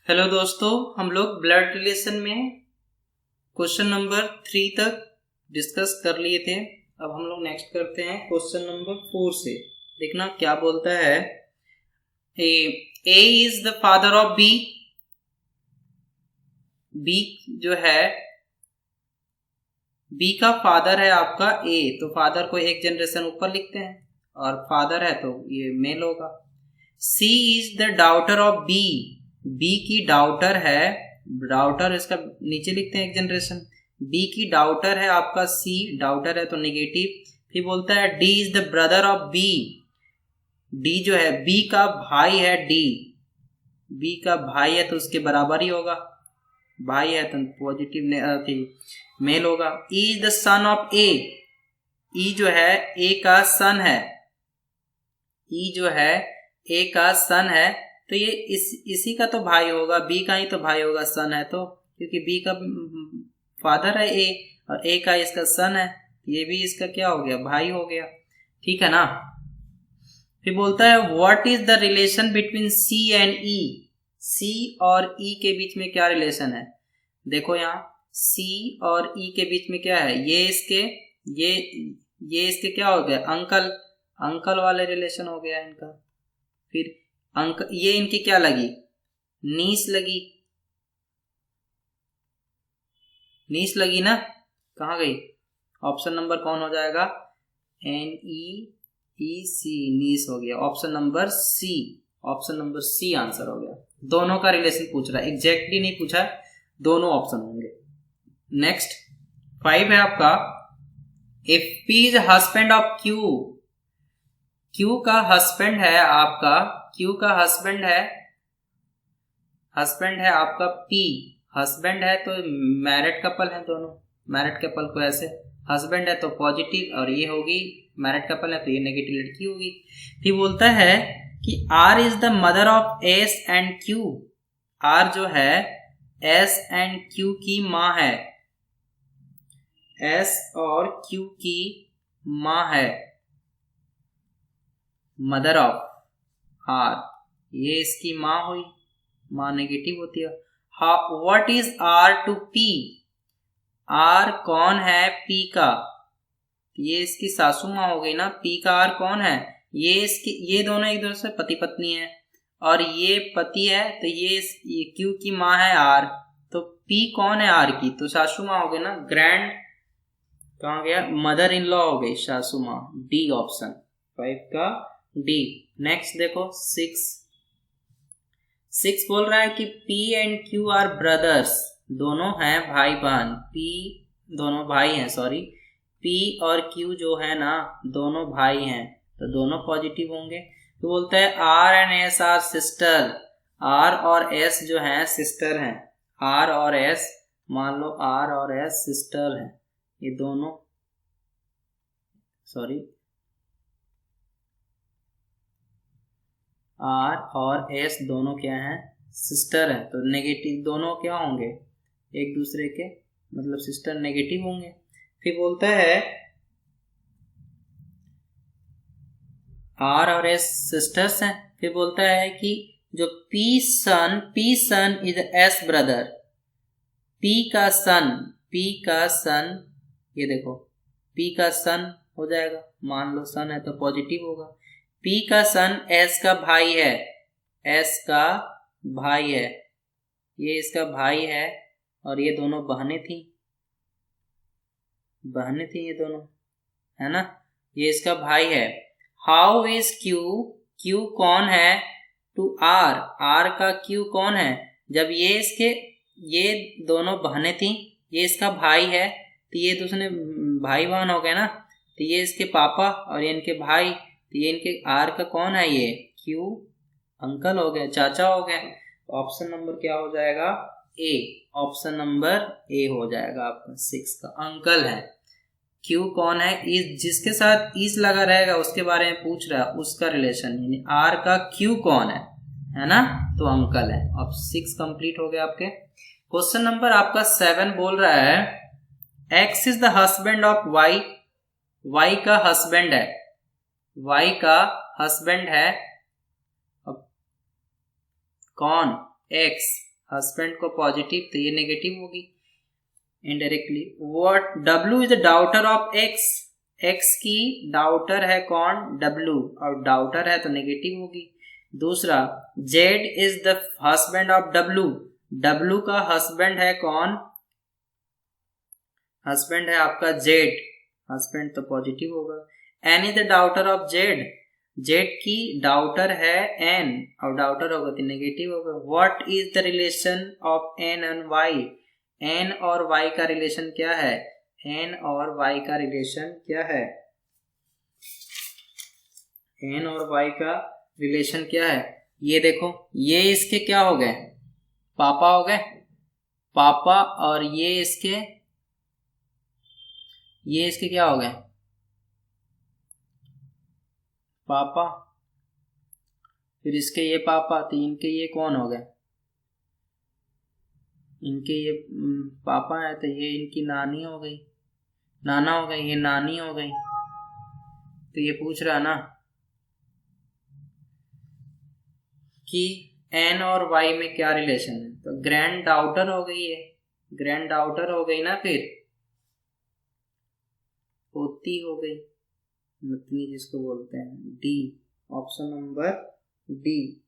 Hello दोस्तों, हम लोग ब्लड रिलेशन में क्वेश्चन नंबर 3 तक डिस्कस कर लिए थे। अब हम लोग नेक्स्ट करते हैं क्वेश्चन नंबर 4 से। देखना क्या बोलता है। A is the father of B. B जो है, बी का फादर है आपका ए, तो फादर को एक जनरेशन ऊपर लिखते हैं और फादर है तो ये मेल होगा। C is the daughter of B. B की डॉटर है, डॉटर इसका नीचे लिखते हैं एक जनरेशन। बी की डॉटर है आपका सी, डॉटर है तो नेगेटिव। फिर बोलता है D is the brother of B. D जो है बी का भाई है, डी बी का भाई है तो उसके बराबर ही होगा, भाई है तो पॉजिटिव मेल होगा। E is the son of A. E जो है ए का सन है, ई जो है ए का सन है तो ये इसी का तो भाई होगा, बी का ही तो भाई होगा, सन है तो, क्योंकि बी का फादर है ए और ए का इसका सन है, ये भी इसका क्या हो गया, भाई हो गया। ठीक है ना। फिर बोलता है what is the relation between C and E. C और ई के बीच में क्या रिलेशन है। देखो यहाँ सी और ई के बीच में क्या है, ये इसके क्या हो गया, अंकल वाले रिलेशन हो गया इनका। फिर ये इनकी क्या लगी, नीस लगी ना, कहाँ गई, ऑप्शन नंबर कौन हो जाएगा, NEEC, नीस हो गया। ऑप्शन नंबर सी आंसर हो गया। दोनों का रिलेशन पूछ रहा है, एग्जैक्टली नहीं पूछा, दोनों ऑप्शन होंगे। नेक्स्ट 5 है आपका, if P is husband of Q। Q का हस्बैंड है आपका, Q का हस्बैंड है आपका P। हस्बैंड है तो मैरिड कपल है दोनों, मैरिड कपल को ऐसे, हस्बैंड है तो पॉजिटिव और ये होगी, मैरिड कपल है तो ये नेगेटिव लड़की होगी। फिर बोलता है कि R is the mother of S and Q। R जो है S एंड Q की माँ है, S और Q की माँ है, मदर ऑफ R, ये इसकी माँ हुई, माँ नेगेटिव होती है। What is R to P। R कौन है P का, ये इसकी सासू माँ हो गई ना, P का R कौन है, ये दोनों एक दूसरे से पति पत्नी है और ये पति है तो ये Q की माँ है R, तो P कौन है R की, तो सासू माँ हो गई ना, ग्रैंड कहाँ गया, मदर इन लॉ हो गई सासू माँ। डी ऑप्शन 5 का डी। नेक्स्ट देखो 6 बोल रहा है कि P and Q are brothers. दोनों हैं भाई बहन, दोनों भाई हैं, सॉरी, P और Q जो है ना दोनों भाई हैं तो दोनों पॉजिटिव होंगे। तो बोलता है R and S are sister. R और S जो हैं सिस्टर हैं, R और S, मान लो R और S सिस्टर हैं, ये दोनों, सॉरी, R और S दोनों क्या हैं, सिस्टर है, तो नेगेटिव दोनों क्या होंगे, एक दूसरे के मतलब सिस्टर नेगेटिव होंगे। फिर बोलता है R और S सिस्टर्स हैं। फिर बोलता है कि जो P son is S brother. P का सन, ये देखो P का सन हो जाएगा, मान लो सन है तो पॉजिटिव होगा। P का सन S का भाई है, S का भाई है, ये इसका भाई है और ये दोनों बहनें थी ये दोनों, है ना, ये इसका भाई है। हाउ इज Q कौन है टू R का Q कौन है, जब ये दोनों बहनें थी, ये इसका भाई है तो ये दूसरे भाई बहन हो गए ना, तो ये इसके पापा और ये इनके भाई, तो ये इनके R का कौन है, ये Q अंकल हो गए, चाचा हो गए। ऑप्शन नंबर क्या हो जाएगा, ए, ऑप्शन नंबर ए हो जाएगा आपका 6 का, अंकल है। Q कौन है, इस जिसके साथ इस लगा रहेगा उसके बारे में पूछ रहा है, उसका रिलेशन, यानी R का Q कौन है ना, तो अंकल है। अब 6 कंप्लीट हो गया आपके। क्वेश्चन नंबर आपका 7 बोल रहा है X is the husband of Y। Y का हस्बैंड है, Y का हस्बैंड है, अब कौन, X, हस्बैंड को पॉजिटिव, तो ये नेगेटिव होगी indirectly. What W is the daughter of X, X की डाउटर है कौन? W, और डाउटर है तो नेगेटिव होगी। दूसरा, Z is the husband of W, W का हस्बैंड है कौन? हस्बैंड है आपका Z, हस्बैंड तो पॉजिटिव होगा। N is the daughter of Z, Z की डाउटर है N, और डाउटर होगा तो नेगेटिव होगा। What is the relation of N and Y, N और Y का रिलेशन क्या है? N और Y का रिलेशन क्या है? N और Y का रिलेशन क्या है? ये देखो, ये इसके क्या हो गए? पापा हो गए, पापा, और ये इसके क्या हो गए? पापा, फिर इसके ये पापा, तो इनके ये कौन हो गए? इनके ये पापा है, तो ये इनकी नानी हो गई, नाना हो गई, ये नानी हो गई। तो ये पूछ रहा है ना कि N और Y में क्या रिलेशन है, तो ग्रैंड डाउटर हो गई है, ग्रैंड डाउटर हो गई ना, फिर पोती हो गई, नतनी जिसको बोलते हैं। D, option number D,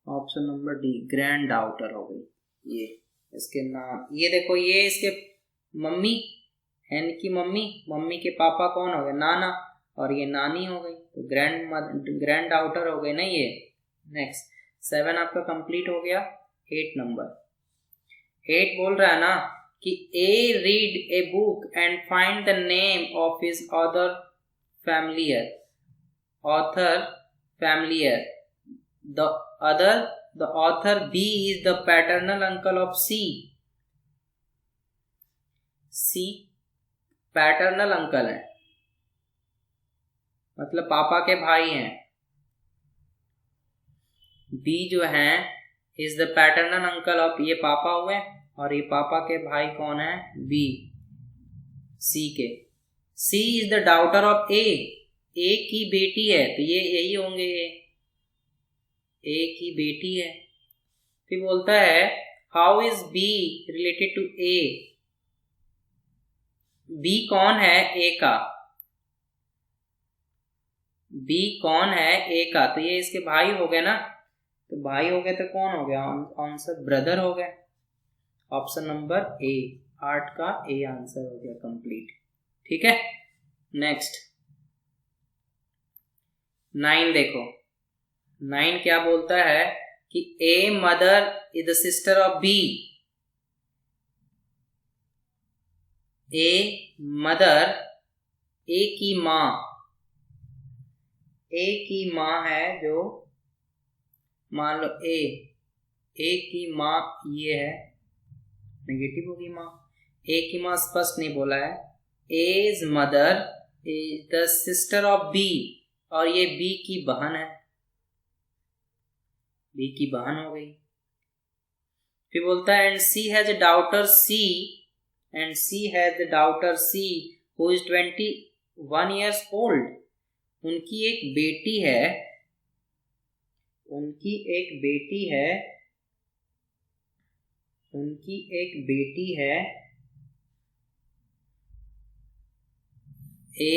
option number D, grand daughter हो गई। ये इसके नाम, ये देखो, ये इसके मम्मी, N की मम्मी, मम्मी के पापा कौन हो गए? नाना, और ये नानी हो गई, तो ग्रैंड डाउटर हो गई ना ये। नेक्स्ट 7 आपका कंप्लीट हो गया। 8 नंबर, 8 बोल रहा है ना कि A read a book and find the name of his author familiar. The author B is the paternal uncle of C. C paternal uncle है, मतलब पापा के भाई हैं। B जो है is the paternal uncle of, ये पापा हुए, और ये पापा के भाई कौन है? B, C के। C is the daughter of A, A की बेटी है, तो ये यही होंगे, A की बेटी है। फिर बोलता है how is B related to A, B कौन है? A का, B कौन है? A का, तो ये इसके भाई हो गए ना, तो भाई हो गए तो कौन हो गया आंसर? ब्रदर हो गए। ऑप्शन नंबर ए, 8 का ए आंसर हो गया कंप्लीट। ठीक है, नेक्स्ट 9 देखो, 9 क्या बोलता है कि A mother is the sister of B, A mother, A की माँ, ए की माँ है जो, मान लो ए की माँ ये है, नेगेटिव होगी माँ, ए की माँ स्पष्ट नहीं बोला है। As mother is the sister of B, और ये बी की बहन है, बी की बहन हो गई। फिर बोलता है and C has a daughter C, and C has a daughter C who is 21 years old, उनकी एक बेटी है, उनकी एक बेटी है, उनकी एक बेटी है। A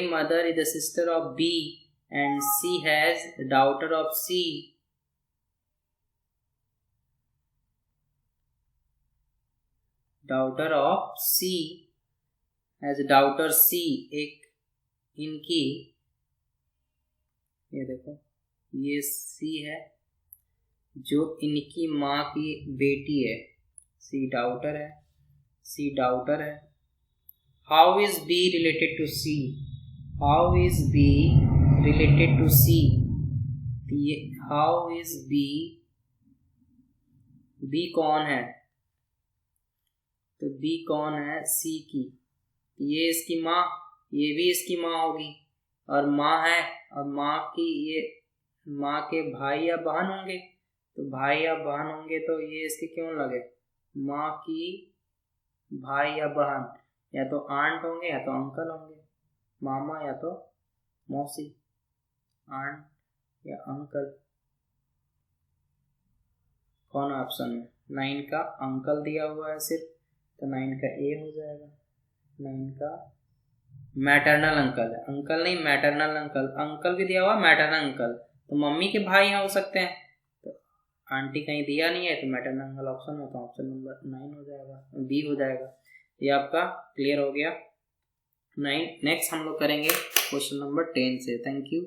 mother is the sister of B and C has the daughter of C, daughter of C has daughter C, एक इनकी, ये देखो ये सी है जो इनकी माँ की बेटी है, सी डाउटर है, सी डाउटर है। How is B related to C, how is B related to C, ये हाउ इज बी, बी कौन है? तो बी कौन है? सी की, ये इसकी माँ, ये भी इसकी माँ होगी, और माँ है, और माँ की ये माँ के भाई या बहन होंगे, तो भाई या बहन होंगे तो ये इसके क्यों लगे? माँ की भाई या बहन, या तो आंट होंगे या तो अंकल होंगे, मामा या तो मौसी, आंट या अंकल। कौन ऑप्शन में? 9 का अंकल दिया हुआ है सिर्फ, तो 9 का ए हो जाएगा। 9 का मैटरनल अंकल है, अंकल नहीं मैटरनल अंकल, अंकल भी दिया हुआ मैटरनल अंकल, तो मम्मी के भाई हो सकते हैं, तो आंटी कहीं दिया नहीं है, तो मैटरनल अंकल ऑप्शन में, तो ऑप्शन नंबर 9 हो जाएगा, बी हो जाएगा। ये आपका क्लियर हो गया 9। नेक्स्ट हम लोग करेंगे क्वेश्चन नंबर 10 से। Thank you.